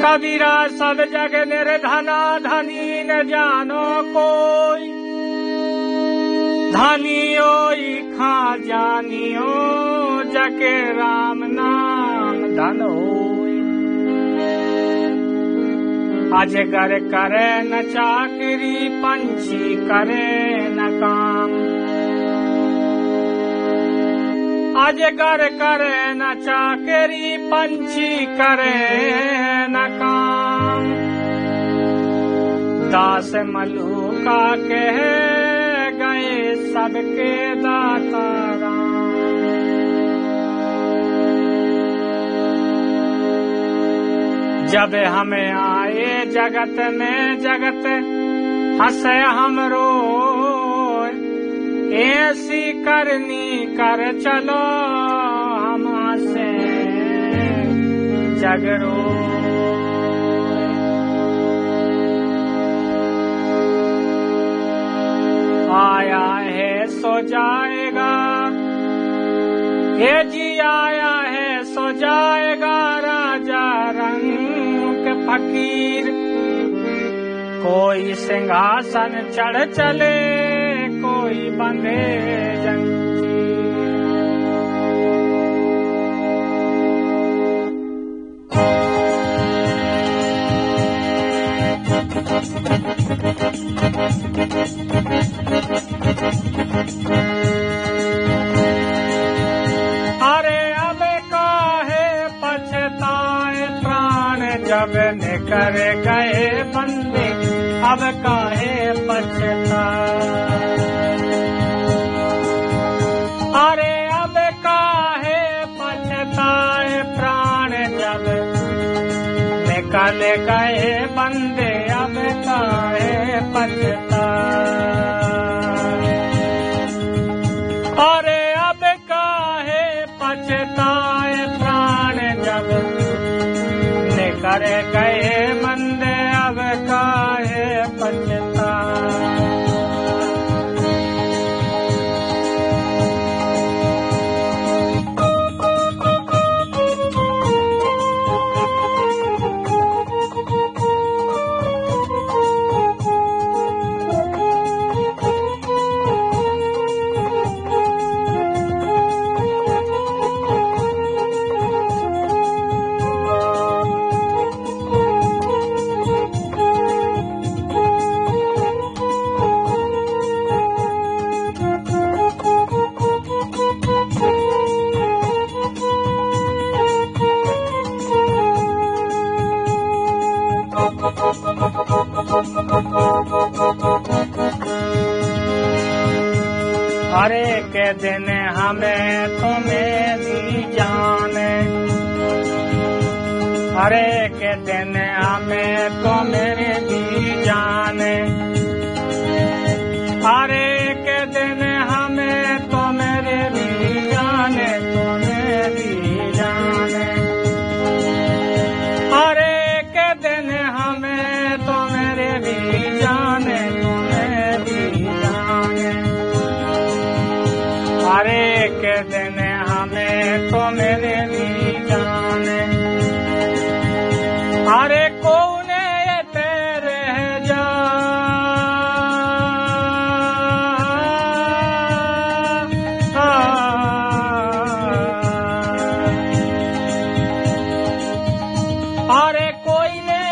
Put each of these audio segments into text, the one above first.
कबीरा सब जग निर्धना धनी न जानो कोई, धनियो खा जानियो जके राम नाम धन होई। अजगर करे न चाकरी पंछी करे न काम, अजगर करे न चाकरी पंछी करे न काम। दास मलूका कह गए सबके दाता राम। जब हमें आए जगत में जगत हंसे हमरो, ऐसी करनी कर चलो हम हंसे जगरो। आया है सो जाएगा, ये जी आया है सो जाएगा, राजा रंग के फकीर। कोई सिंहासन चढ़ चले, कोई बंधे जंजीर। अरे अब काहे पछताए प्राण, जब निकर गए बंदे अब काहे पछताए। अरे अब काहे पछताए प्राण, जब निकल गए बंदे अब काहे पछताए। अरे अब काहे पछताए प्राण, जब निकल गए बंदे अब काहे पछताए। हरे के दिन हमें तुम्हें दी जाने, हरे के दिन हमें तुम्हें दी जाने। हरे के दिन हमें तुम्हें दी जाने, तुम्हें दी जाने। हरे के दिन हमें तुम्हें दी जाने, तुम्हें दी जाने। हरे के दिन हमें तो मेरे भी जाने। हरे कौन ये तेरे जा, हरे कोई ने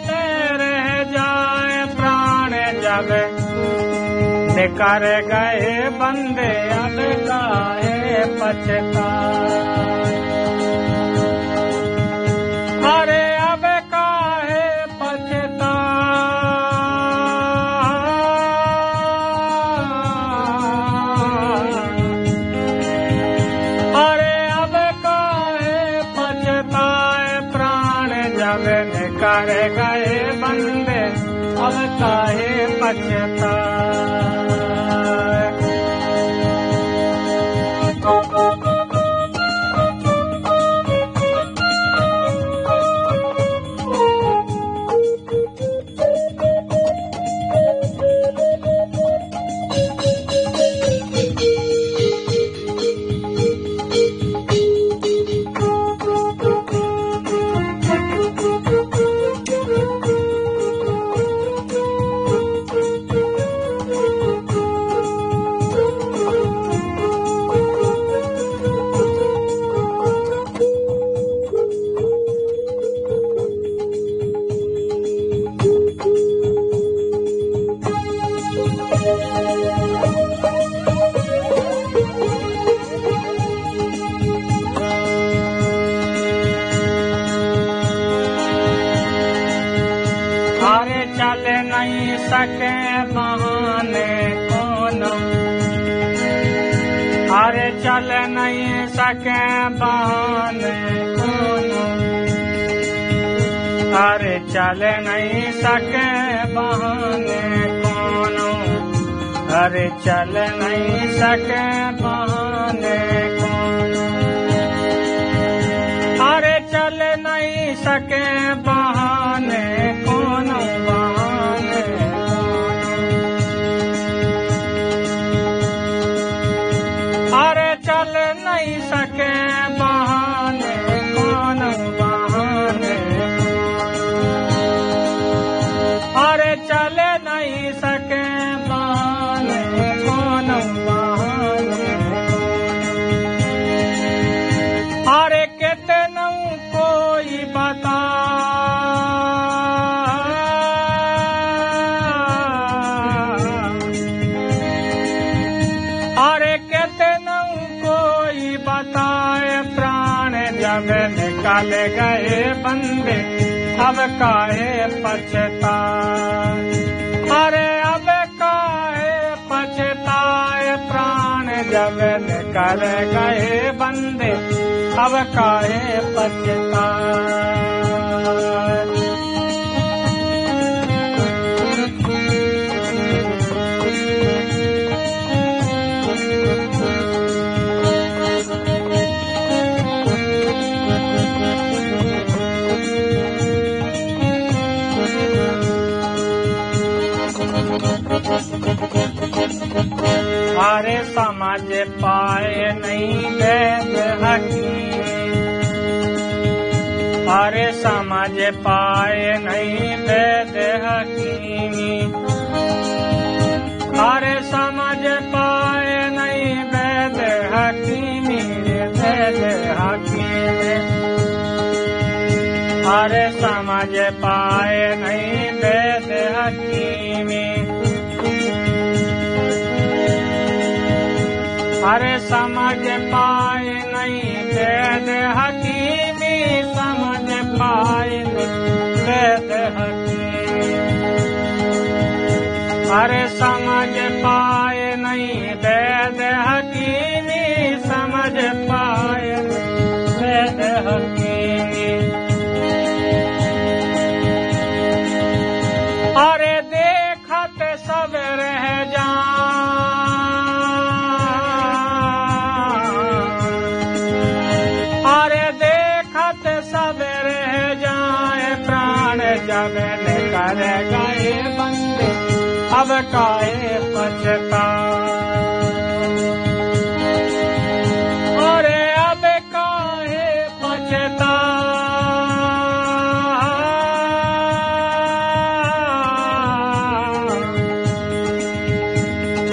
तेरे जाए प्राण, जब निकर गए बंदे अब काहे पछताए। अरे अब काहे पछताए। अरे अब काहे पछताए प्राण, जब निकर गए बंदे अब काहे पछताए। नहीं सके बहाने कोनो, अरे चल नहीं सके बहाने कोनो, अरे चल नहीं सके बहाने कोनो, अरे चल नहीं सके बहाने कोनो, अरे चल नहीं सके बहाने कोनो, बहाने अरे चल नहीं सके बहाने कोनो, बहाने अरे चल नहीं सके बहाने कोनो, बहाने अरे कितनों कोई बता, अरे कितनों कोई बताए प्राण जब निकल गए बंदे अब काहे पछताए, अरे अब काहे पछताए प्राण जब निकल गए बंदे अब काहे पछताए। अरे समझ पाए नहीं वैद हकीम, अरे समझ पाए नहीं वैद हकीमी, अरे समझ पाए नहीं वैद हकीमी, वैद हकीमी, अरे समझ पाए नहीं वैद हकीमी, अरे समझ पाए नहीं वैद हकीमी, समझ पाए नहीं वैद हकीमी, अरे समझ पाए नहीं वैद हकीमी, समझ पाए नहीं वैद हकीमी, अरे देखत सब रह जा, अरे देखत सब रह जाए प्राण जब निकल गए बंदे अब काहे पछताए, अरे अब काहे पछताए,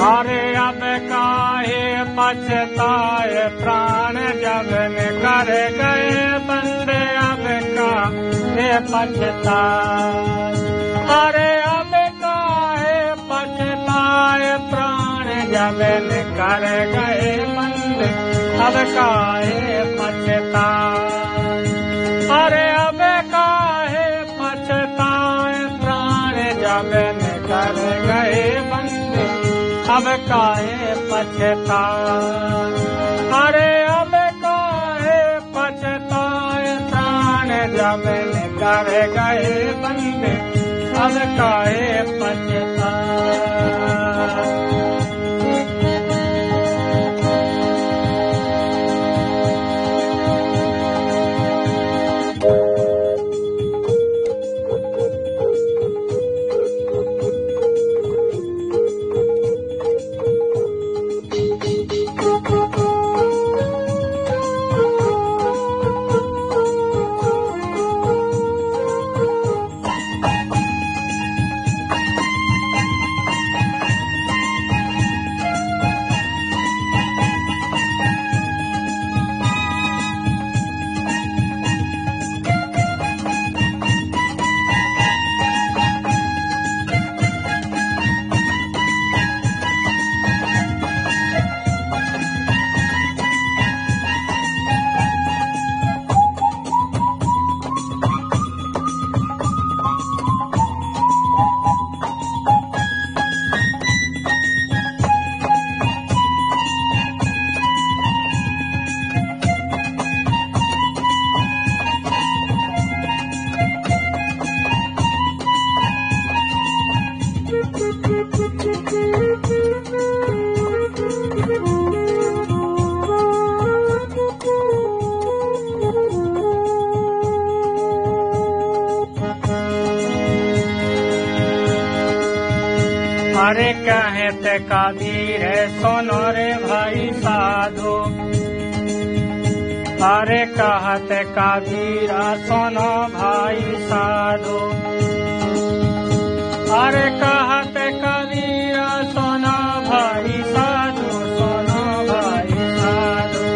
अरे अब काहे पछताए प्राण जब निकल गए बंदे अब काहे पछताए, अरे अब काहे पछताए प्राण जब निकल गए बंदे अब काहे पछताए, अरे अब काहे पछताए प्राण जब निकल गए बंदे अब काहे पछताए, अरे अब काहे पछताए प्राण जब निकल गए बंदे अब काहे पछताए। अरे कहते कबीर सुनो रे भाई साधु, अरे कहते कबीर सुनो भाई साधु, अरे कहते कबीर सुनो भाई साधु, सुनो भाई साधु।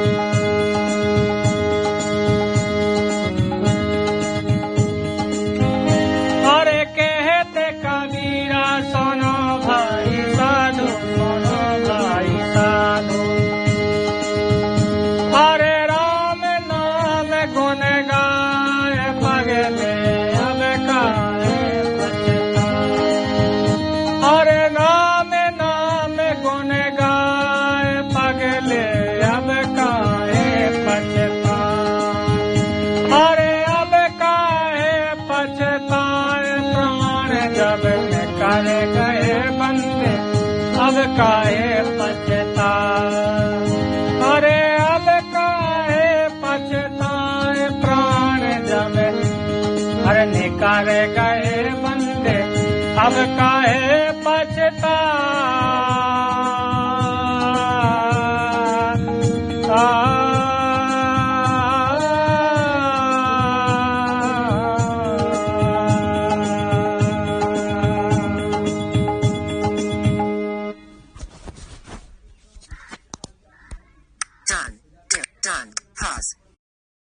अरे कहते कबीर सुनो भाई साधु, सुनो भाई साधु। अरे राम नाम गुण गाय पगले अब काहे पछताए, अरे राम नाम गुण गाय पगले अब काहे पछताए, अरे अब काहे पछताए, प्राण जब निकल गए बंदे अब काहे पछताए, अरे अब काहे पछताए, प्राण जब अरे निकाले गए बंदे अब काहे